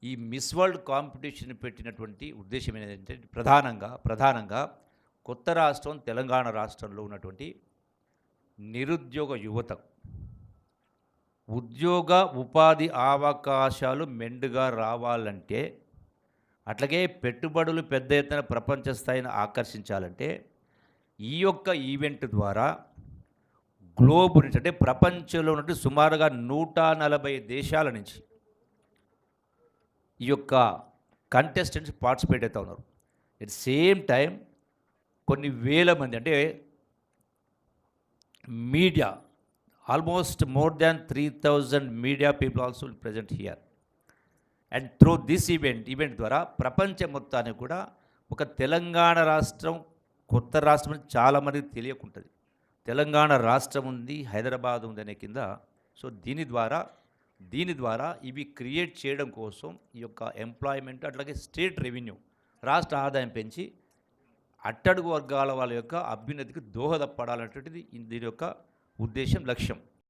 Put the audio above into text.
ఈ miss world competition పెట్టినటువంటి ఉద్దేశ్యం ఏంటంటే ప్రధానంగా కొత్త రాష్ట్రం తెలంగాణ రాష్ట్రంలో ఉన్నటువంటి నిరుద్యోగ యువత ఉద్యోగ ఉపాధి అవకాశాలు మెండుగా రావాలంటే, అట్లాగే పెట్టుబడులు పెద్ద ఎత్తున ప్రపంచ స్థాయిని ఆకర్షించాలంటే ఈ యొక్క ఈవెంట్ ద్వారా గ్లోబ్ నుంచి అంటే ప్రపంచంలో ఉన్నట్టు సుమారుగా 140 దేశాల నుంచి ఈ యొక్క కంటెస్టెంట్స్ పార్టిసిపేట్ అవుతూ ఉన్నారు. ఎట్ సేమ్ టైం కొన్ని వేల మంది అంటే media almost more than 3000 media people also present here. And through this event ద్వారా ప్రపంచం మొత్తానికి కూడా ఒక తెలంగాణ రాష్ట్రం కొత్త రాష్ట్రం చాలామందికి తెలియకుంటుంది. తెలంగాణ రాష్ట్రం ఉంది, హైదరాబాద్ ఉంది అనే కింద. సో దీని ద్వారా ఇవి క్రియేట్ చేయడం కోసం ఈ యొక్క ఎంప్లాయ్మెంట్ అట్లాగే స్టేట్ రెవెన్యూ రాష్ట్ర ఆదాయం పెంచి అట్టడుగు వర్గాల వాళ్ళ యొక్క అభ్యున్నతికి దోహదపడాలనేటువంటిది దీని యొక్క ఉద్దేశం, లక్ష్యం.